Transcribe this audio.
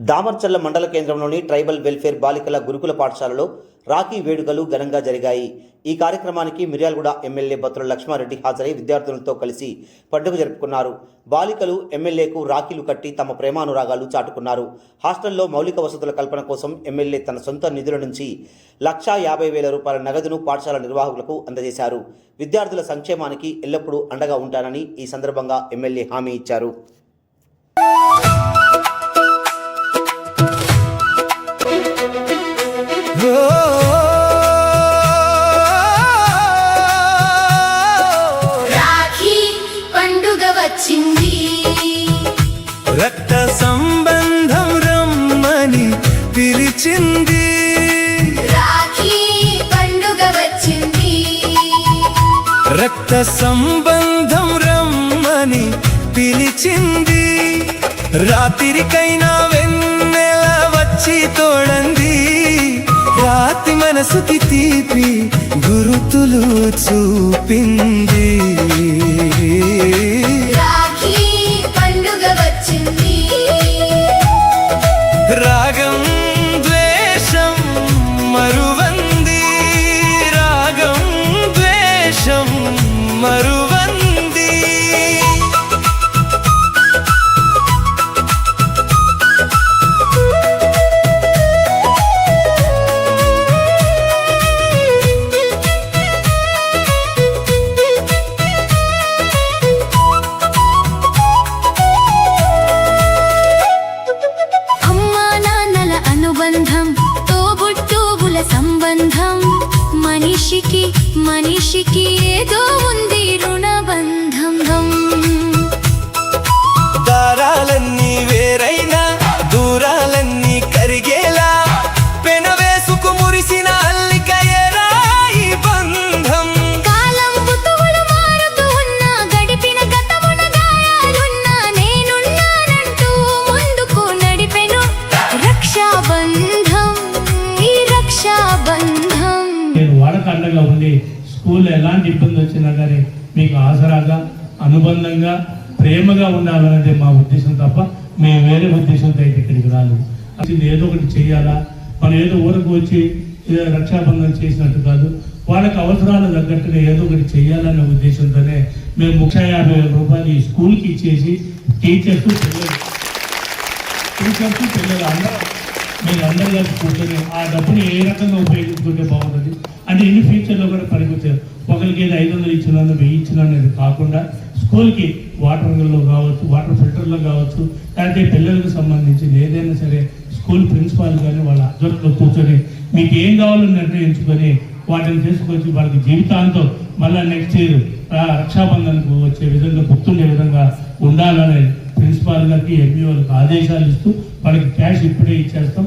దామర్చల్ల మండల కేంద్రంలోని tribal welfare బాలికల గురుకుల పాఠశాలలో రాఖీ వేడుకలు ఘనంగా జరిగాయి. ఈ కార్యక్రమానికి మిర్యాలగూడ ఎమ్మెల్యే బత్తుల లక్ష్మారెడ్డి హాజరై విద్యార్థులతో కలిసి పండుగ జరుపుకున్నారు. బాలికలు ఎమ్మెల్యేకు రాఖీలు కట్టి తమ ప్రేమానురాగాలు చాటుకున్నారు. హాస్టల్లో మౌలిక వసతుల కల్పన కోసం ఎమ్మెల్యే తన సొంత నిధుల నుంచి 1,50,000 రూపాయల నగదును పాఠశాల నిర్వాహకులకు అందజేశారు. విద్యార్థుల సంక్షేమానికి ఎల్లప్పుడూ అండగా ఉంటానని ఈ సందర్భంగా ఎమ్మెల్యే హామీ ఇచ్చారు. రక్త సంబంధం రమ్మని పిలిచింది, రాఖీ పండుగ వచ్చింది. రక్త సంబంధం రమ్మని పిలిచింది. రాత్రికైనా వెన్నెల వచ్చి తోడంది, రాతి మనసుకి తీపి గురుతులు చూపింది. రాగం ద్వేషం మరువంది, రాగం ద్వేషం మరువంది. సంబంధం మనిషికి ఏదో ఉంది రుణబంధం. దారాలన్నీ వేరైనా దూరాలన్నీ కరిగేలా పెనవేసుకు మురిసిన అల్లికయేరా ఈ బంధం. కాలం ఋతువులు మారుతూ ఉన్నా, గడిపిన గతమున గాయాలున్నా, నేనున్నానంటూ ముందుకు నడిపెను రక్షాబంధం. నేను వాళ్ళకు అండగా ఉండి స్కూల్లో ఎలాంటి ఇబ్బంది వచ్చినా కానీ మీకు ఆసరాగా అనుబంధంగా ప్రేమగా ఉండాలనేది మా ఉద్దేశం తప్ప మేము వేరే ఉద్దేశంతో అయితే ఇక్కడికి రాలేదు. అది ఏదో ఒకటి చెయ్యాలా, మనం ఏదో ఊరకు వచ్చి రక్షాబంధం చేసినట్టు కాదు, వాళ్ళకి అవసరాలు తగ్గట్టుగా ఏదో ఒకటి చెయ్యాలనే ఉద్దేశంతోనే మేము 150,000 రూపాయలు ఈ స్కూల్కి ఇచ్చేసి టీచర్స్ పిల్లలు మీరు అందరూ కలిసి కూర్చొని ఆ డబ్బుని ఏ రకంగా ఉపయోగించుకుంటే బాగుంటుంది అంటే ఇన్ని ఫ్యూచర్లో కూడా పనికొచ్చారు. ఒకరికి ఏదో 500 ఇచ్చినా 1000 ఇచ్చినా అనేది కాకుండా స్కూల్కి వాటర్లో కావచ్చు, వాటర్ ఫిల్టర్లో కావచ్చు, లేకపోతే పిల్లలకు సంబంధించి ఏదైనా సరే స్కూల్ ప్రిన్సిపాల్ కానీ వాళ్ళ ఆధ్వర్యంలో కూర్చొని మీకు ఏం కావాలో నిర్ణయించుకొని వాటిని తీసుకొచ్చి వాళ్ళకి జీవితాంతం మళ్ళీ నెక్స్ట్ ఇయర్ రక్షాబంధన్కు వచ్చే విధంగా గుర్తుండే విధంగా ఉండాలనే ప్రిన్సిపాల్ గారికి ఎంఈఓలకు ఆదేశాలు ఇస్తూ వాళ్ళకి క్యాష్ ఇప్పుడే ఇచ్చేస్తాం.